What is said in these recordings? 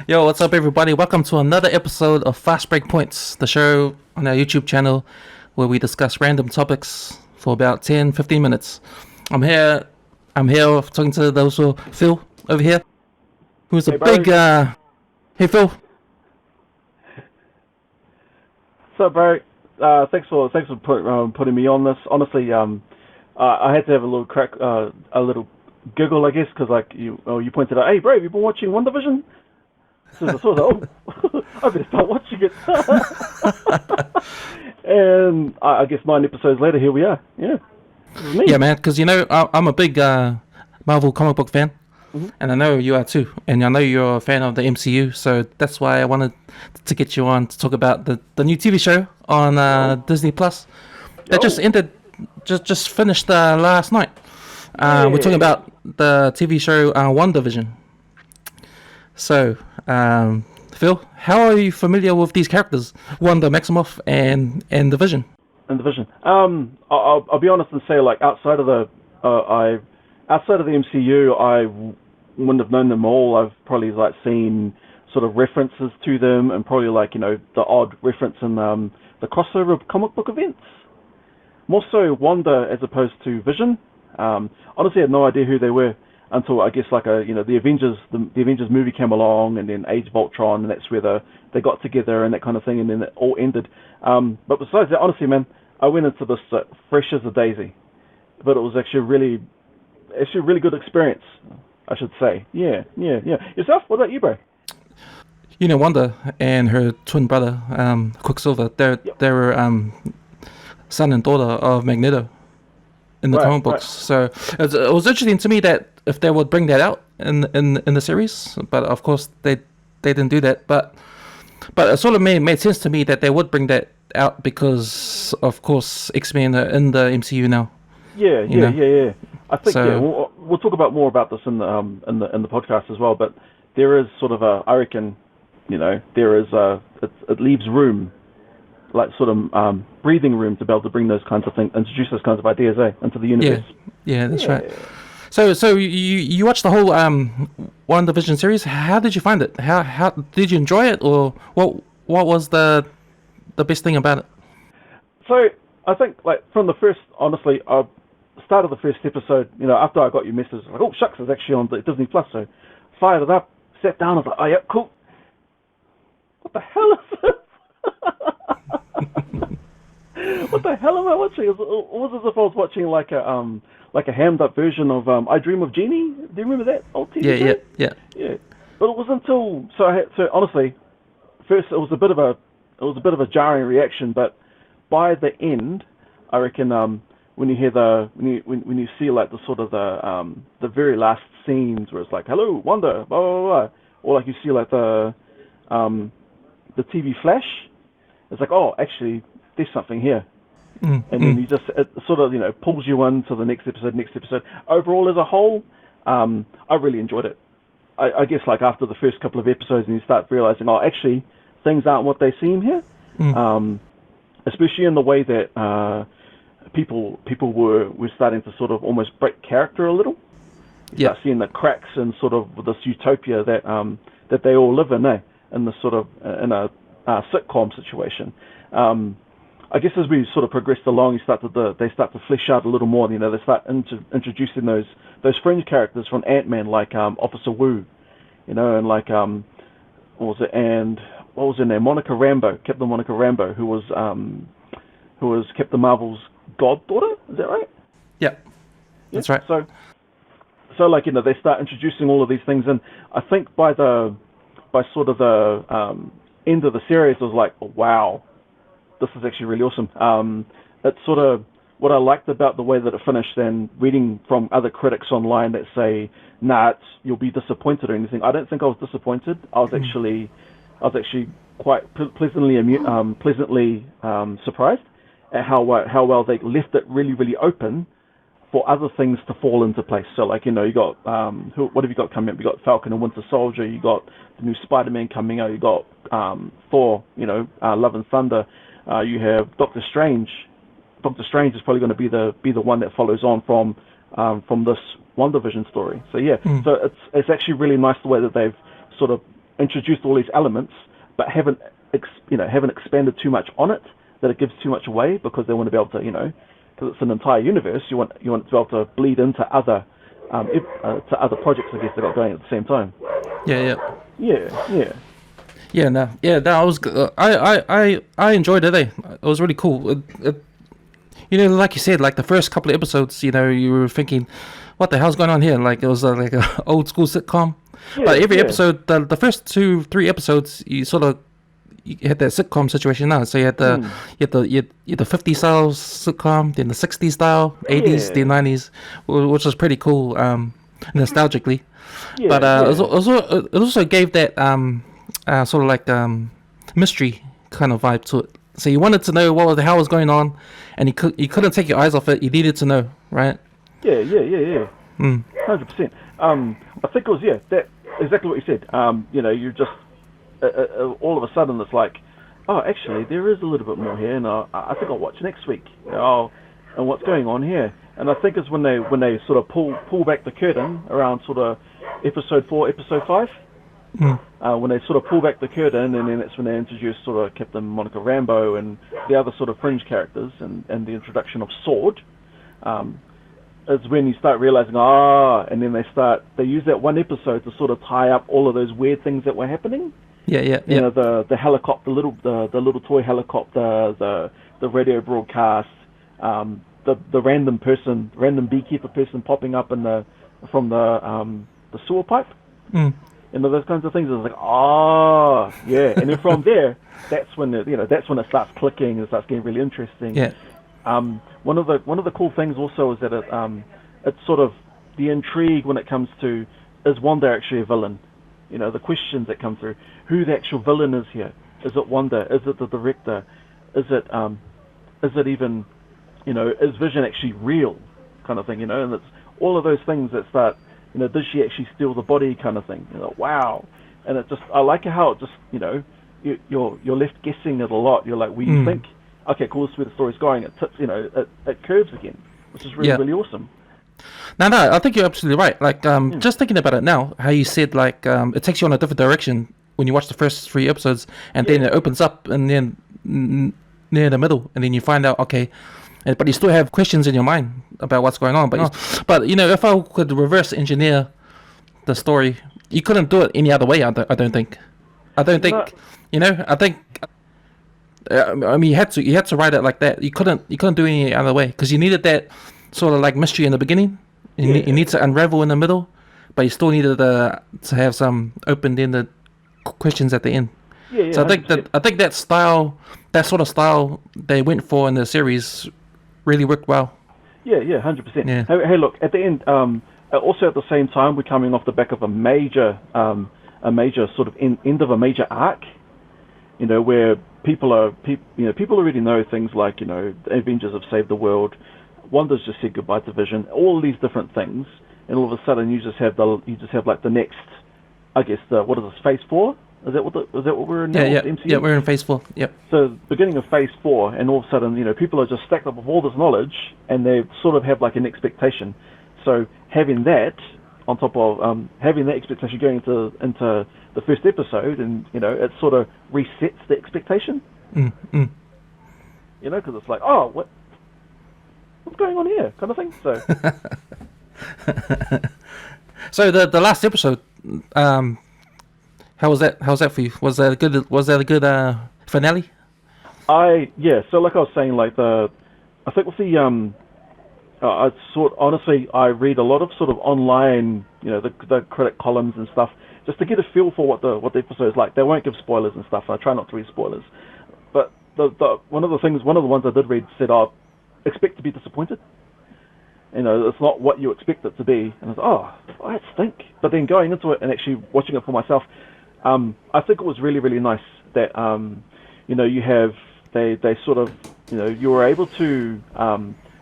Yo, what's up, everybody? Welcome to another episode of Fast Break Points, the show on our YouTube channel where we discuss random topics for about 10-15 minutes. I'm here talking to those who Phil over here, who's a Hey, big, bro. hey Phil. What's up, bro? Thanks for putting me on this. Honestly, I had to have a little a little giggle, I guess, because you pointed out, hey, bro, have you been watching WandaVision? So I thought, I better start watching it. And I guess 9 episodes later, here we are. Yeah, this is me. Yeah, man, because I'm a big Marvel comic book fan, and I know you are too, and I know you're a fan of the MCU, so that's why I wanted to get you on to talk about the new TV show on Disney Plus that just ended, just finished last night. We're talking about the TV show WandaVision. So, Phil, how are you familiar with these characters, Wanda Maximoff and the Vision? And the Vision. I'll be honest and say, like, outside of the MCU, I wouldn't have known them all. I've probably seen sort of references to them, and probably the odd reference in the crossover of comic book events. More so Wanda as opposed to Vision. Honestly, I had no idea who they were until I guess the Avengers movie came along, and then Age of Ultron, and that's where they got together and that kind of thing, and then it all ended. But besides that, honestly, man, I went into this fresh as a daisy, but it was actually a really good experience, I should say. Yeah. Yourself? What about you, bro? Wanda and her twin brother, Quicksilver, they were son and daughter of Magneto in the comic books. So it was interesting to me that if they would bring that out in the series, but of course they didn't do that. But it sort of made sense to me that they would bring that out because, of course, X-Men are in the MCU now. Yeah. I think we'll talk about more about this in the podcast as well. But there is sort of I reckon, there is it leaves room, like sort of breathing room to be able to bring those kinds of things, introduce those kinds of ideas into the universe. Yeah, that's right. So you watched the whole WandaVision series. How did you find it? How did you enjoy it, or what was the best thing about it? So I think from the first, honestly, start of the first episode, after I got your message, like, oh shucks, it's actually on Disney Plus. So fired it up, sat down, I was like, oh yeah, cool. What the hell is this? What the hell am I watching? It was as if I was watching like a hammed up version of I Dream of Jeannie. Do you remember that old TV show? Yeah. But it was until honestly, first it was a bit of a jarring reaction, but by the end, I reckon when you hear when you see like the sort of the very last scenes where it's like, hello Wanda, blah blah blah, or like you see like the TV flash, it's like, oh, actually there's something here. And then it sort of pulls you into the next episode. Overall, as a whole, I really enjoyed it. I guess after the first couple of episodes, and you start realizing, oh, actually things aren't what they seem here. Especially in the way that people were starting to sort of almost break character a little. You start seeing the cracks in sort of this utopia that they all live in, in this sort of in a sitcom situation. I guess as we sort of progressed along, they start to flesh out a little more. They start introducing those fringe characters from Ant-Man, like Officer Wu, and like what was it? And what was her name? Captain Monica Rambeau, who was Captain Marvel's goddaughter. Is that right? Yeah, that's right. So they start introducing all of these things, and I think by sort of the end of the series, it was like, oh, wow. This is actually really awesome. It's sort of what I liked about the way that it finished, and reading from other critics online that say, nah, you'll be disappointed or anything. I don't think I was disappointed. I was actually quite pleasantly surprised at how well they left it really, really open for other things to fall into place. So you got what have you got coming up? You got Falcon and Winter Soldier. You got the new Spider-Man coming out. You got Thor. Love and Thunder. You have Doctor Strange. Doctor Strange is probably going to be the one that follows on from from this WandaVision story. So yeah, so it's actually really nice the way that they've sort of introduced all these elements, but haven't expanded too much on it, that it gives too much away, because they want to be able to, because it's an entire universe, you want it to be able to bleed into other projects, I guess, they got going at the same time. Yeah. No, I was, I enjoyed it. It was really cool. Like you said, like the first couple of episodes, you were thinking, what the hell's going on here? Like it was like an old school sitcom. But every episode, the first 2-3 episodes, you had that sitcom situation now. So you had the 50s style sitcom, then the 60s style, 80s, the 90s, which was pretty cool, nostalgically. But it also gave that sort of like mystery kind of vibe to it. So you wanted to know what the hell was going on, and you couldn't take your eyes off it. You needed to know, right? Yeah. 100%. I think it was that exactly what you said. You just all of a sudden it's like, oh, actually there is a little bit more here, and I think I'll watch next week. And what's going on here? And I think it's when they sort of pull back the curtain around sort of episode 4, episode 5. When they sort of pull back the curtain, and then that's when they introduce sort of Captain Monica Rambeau and the other sort of fringe characters, and the introduction of Sword, is when you start realizing, and then they use that one episode to sort of tie up all of those weird things that were happening. The helicopter, the little toy helicopter, the radio broadcast, the random beekeeper person popping up from the sewer pipe. Those kinds of things. It's like, and then from there, that's when it starts clicking and it starts getting really interesting. One of the cool things also is that it's sort of the intrigue when it comes to, is Wanda actually a villain? The questions that come through, who the actual villain is here. Is it Wanda? Is it the director? Is it even, is Vision actually real, kind of thing, and it's all of those things that start, does she actually steal the body, kind of thing. Wow. And it just, I like how it just, you're left guessing it a lot. You're like, you think, okay, cool, this is where the story's going. It tips, it curves again, which is really, really awesome. No, I think you're absolutely right. Like, just thinking about it now, how you said, like, it takes you on a different direction when you watch the first 3 episodes, and then it opens up, and then near the middle, and then you find out, okay, but you still have questions in your mind about what's going on. But if I could reverse engineer the story, you couldn't do it any other way. I don't think. I think. I mean, you had to write it like that. You couldn't do it any other way, because you needed that sort of like mystery in the beginning. You need to unravel in the middle, but you still needed to have some open-ended questions at the end. So I think that sort of style they went for in the series really worked well. 100%. Hey, look, at the end, also at the same time, we're coming off the back of a major sort of end of a major arc, where people already know things like, the Avengers have saved the world, Wanda's just said goodbye to Vision, all these different things, and all of a sudden you just have like the next, I guess, what is this, phase 4? Is that what we're in now? Yeah, we're in phase 4. Yep. So beginning of phase 4, and all of a sudden, people are just stacked up with all this knowledge, and they sort of have like an expectation. So having that on top of having that expectation going into the first episode, and it sort of resets the expectation. Because it's like, what's going on here, kind of thing. So. So the last episode. How was that for you? Was that a good finale? So like I was saying, like I think with the I read a lot of sort of online, the critic columns and stuff, just to get a feel for what the episode is like. They won't give spoilers and stuff. I try not to read spoilers, but one of the ones I did read said, expect to be disappointed. It's not what you expect it to be. And I was that stink. But then going into it and actually watching it for myself, I think it was really, really nice that, you have, they sort of, you were able to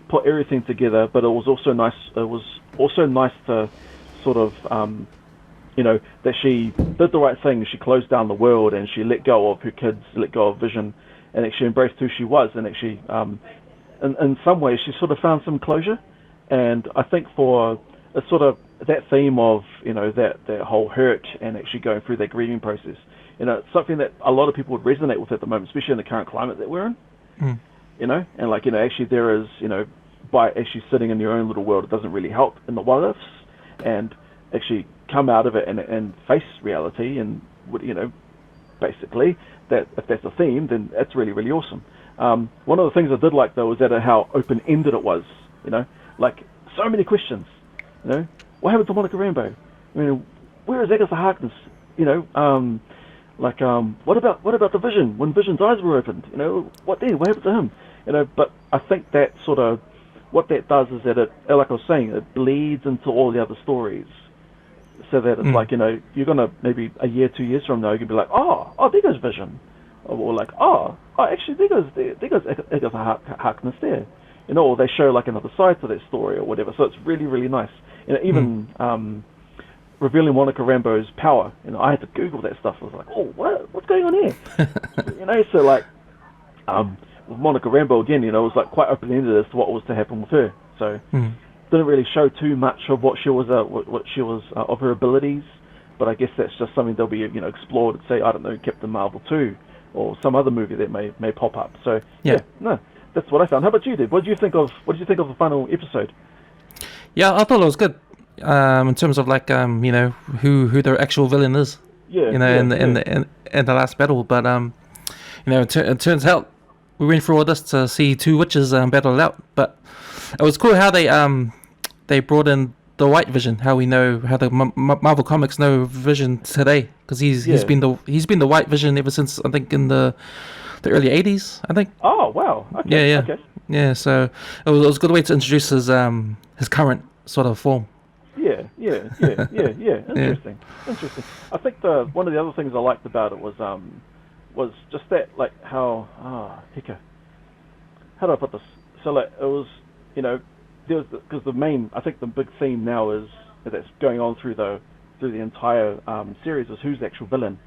put everything together, but it was also nice to sort of, that she did the right thing. She closed down the world, and she let go of her kids, let go of Vision, and actually embraced who she was, and actually, in some ways, she sort of found some closure. And I think for a sort of that theme of, that whole hurt and actually going through that grieving process, it's something that a lot of people would resonate with at the moment, especially in the current climate that we're in. Mm. And actually there is, by actually sitting in your own little world, it doesn't really help in the what ifs, and actually come out of it and face reality, and basically that if that's a theme, then that's really, really awesome. One of the things I did like though was that how open-ended it was, like so many questions, what happened to Monica Rambeau? Where is Agatha Harkness? What about the Vision when Vision's eyes were opened? What then? What happened to him? But I think that sort of what that does is that it, like I was saying, it bleeds into all the other stories, so that it's like you're gonna maybe a year, 2 years from now, you can be like, oh, there goes Vision, or like, oh, actually there goes Agatha Harkness there, or they show like another side to that story or whatever. So it's really, really nice. Even revealing Monica Rambeau's power. I had to Google that stuff. I was like, oh, what's going on here? So like, with Monica Rambeau again, it was like quite open-ended as to what was to happen with her. So didn't really show too much of what she was of her abilities. But I guess that's just something they'll be explored. Say, I don't know, Captain Marvel 2 or some other movie that may pop up. So no, that's what I found. How about you, dude? What did you think of the final episode? Yeah, I thought it was good. In terms of like who their actual villain is. Yeah. In the last battle, but it turns out we went through all this to see two witches battle it out. But it was cool how they brought in the White Vision. How we know how the Marvel Comics know Vision today, because he's been the White Vision ever since, I think, in the early '80s. I think. Oh wow! Okay. Yeah. Okay. Yeah. So it was a good way to introduce his current sort of form. Yeah. Interesting. I think one of the other things I liked about it was just that, like, how how do I put this? So like it was, there was, because I think the big theme now is that's going on through the entire series is who's the actual villain,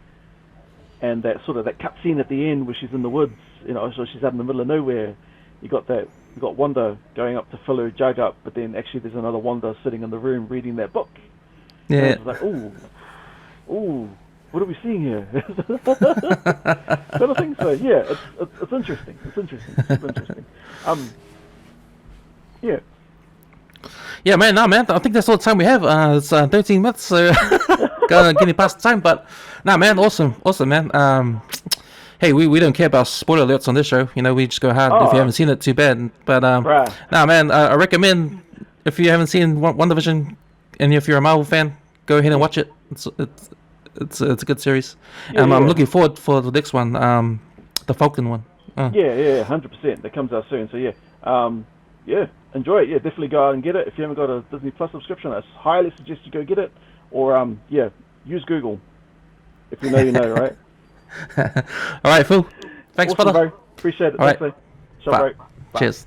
and that sort of that cut scene at the end where she's in the woods, so she's out in the middle of nowhere. You got Wanda going up to fill her jug up, but then actually there's another Wanda sitting in the room reading that book. Yeah. And it's like, ooh, what are we seeing here? Sort of thing. So yeah, it's interesting. It's super interesting. Yeah. Yeah, man. No, man. I think that's all the time we have. It's 13 minutes, so getting past the time. But no, man. Awesome, man. Hey, we don't care about spoiler alerts on this show. We just go hard. If you haven't seen it, too bad. But nah, man, I recommend, if you haven't seen WandaVision, and if you're a Marvel fan, go ahead and watch it. It's a good series. I'm looking forward for the next one, the Falcon one. Yeah, 100%. That comes out soon. So yeah, enjoy it. Yeah, definitely go out and get it. If you haven't got a Disney Plus subscription, I highly suggest you go get it. Or use Google. If you know, right? All right, Phil. Thanks, awesome, brother. Bro. Appreciate it. All Thanks, right. Bye. Cheers.